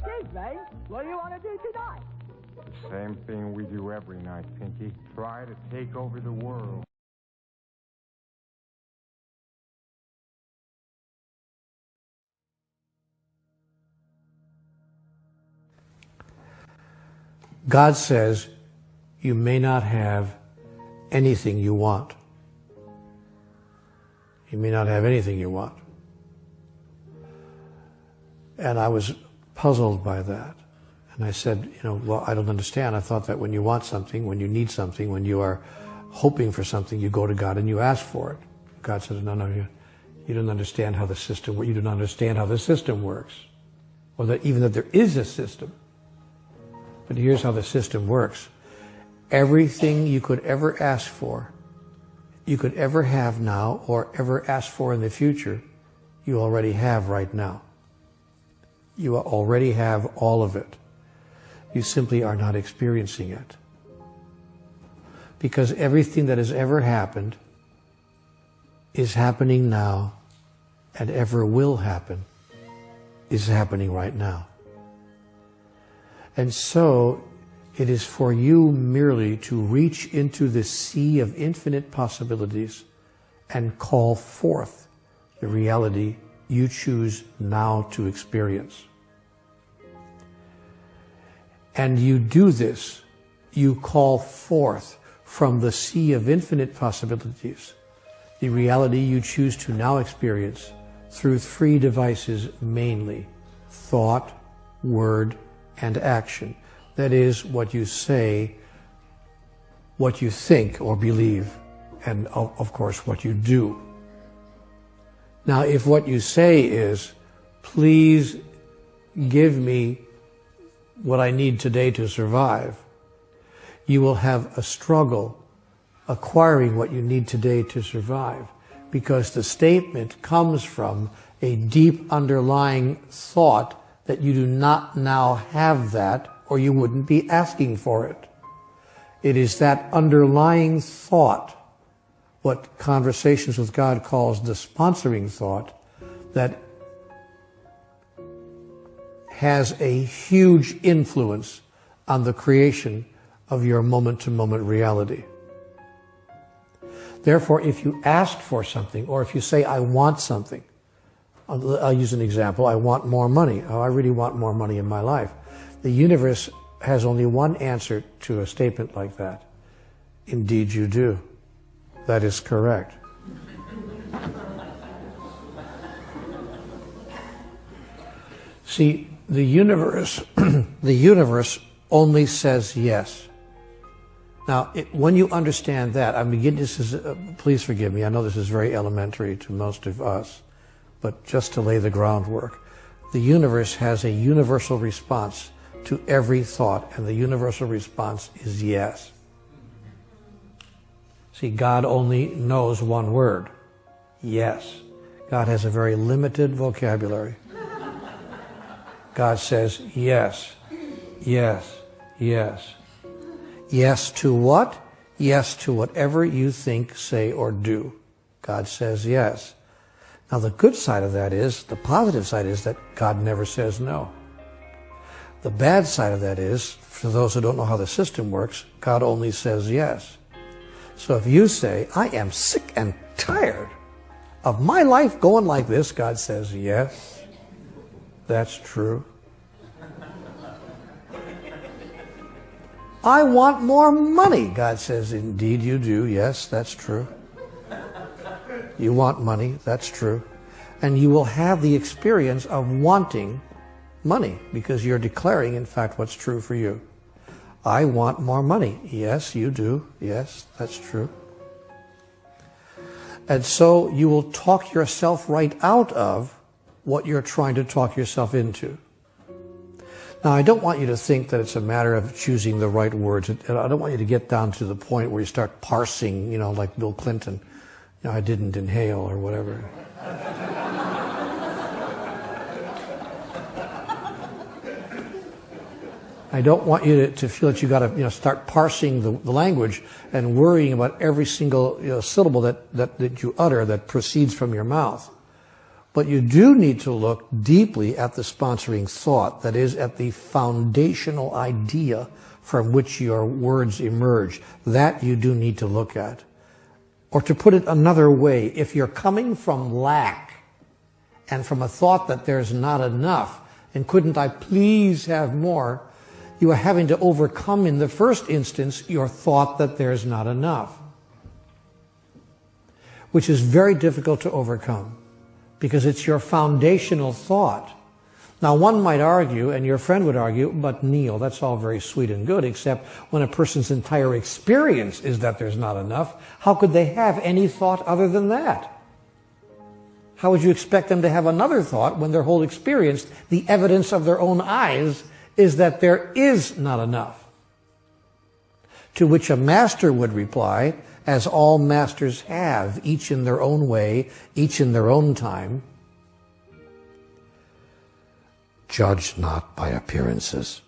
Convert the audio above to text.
Excuse me, what do you want to do tonight? Same thing we do every night, Pinky. Try to take over the world. God says you may not have anything you want. You may not have anything you want. And I was puzzled by that. And I said, well, I don't understand. I thought that when you want something, when you need something, when you are hoping for something, you go to God and you ask for it. God said, no, you don't understand how the system works. You don't understand how the system works. Or that even that there is a system. But here's how the system works. Everything you could ever ask for, you could ever have now, or ever ask for in the future, you already have right now. You already have all of it. You simply are not experiencing it. Because everything that has ever happened is happening now, and ever will happen is happening right now. And so it is for you merely to reach into the sea of infinite possibilities and call forth the reality you choose now to experience. And you do this, you call forth from the sea of infinite possibilities the reality you choose to now experience through three devices mainly: thought, word, and action. That is, what you say, what you think or believe, and of course what you do. Now, if what you say is, please give me what I need today to survive, you will have a struggle acquiring what you need today to survive, because the statement comes from a deep underlying thought that you do not now have that, or you wouldn't be asking for it. It is that underlying thought, what Conversations with God calls the sponsoring thought, that has a huge influence on the creation of your moment-to-moment reality. Therefore, if you ask for something, or if you say, I want something, I'll use an example. I want more money. Oh, I really want more money in my life. The universe has only one answer to a statement like that. Indeed you do. That is correct. See, the universe only says yes. Now, when you understand that, please forgive me, I know this is very elementary to most of us, but just to lay the groundwork, the universe has a universal response to every thought, and the universal response is yes. See, God only knows one word: yes. God has a very limited vocabulary. God says yes, yes, yes. Yes to what? Yes to whatever you think, say, or do. God says yes. Now the good side of that is, the positive side is that God never says no. The bad side of that is, for those who don't know how the system works, God only says yes. So if you say, I am sick and tired of my life going like this, God says, yes, that's true. I want more money. God says, indeed you do. Yes, that's true. You want money. That's true. And you will have the experience of wanting money, because you're declaring, in fact, what's true for you. I want more money. Yes, you do. Yes, that's true. And so you will talk yourself right out of what you're trying to talk yourself into. Now, I don't want you to think that it's a matter of choosing the right words. I don't want you to get down to the point where you start parsing, like Bill Clinton. I didn't inhale or whatever. I don't want you to feel that you got to start parsing the language and worrying about every single syllable that you utter that proceeds from your mouth. But you do need to look deeply at the sponsoring thought, that is, at the foundational idea from which your words emerge. That you do need to look at. Or to put it another way, if you're coming from lack and from a thought that there's not enough, and couldn't I please have more, you are having to overcome in the first instance your thought that there's not enough, which is very difficult to overcome because it's your foundational thought. Now, one might argue, and your friend would argue, but Neil, that's all very sweet and good, except when a person's entire experience is that there's not enough, how could they have any thought other than that? How would you expect them to have another thought when their whole experience, the evidence of their own eyes, is that there is not enough? To which a master would reply, as all masters have, each in their own way, each in their own time, judge not by appearances.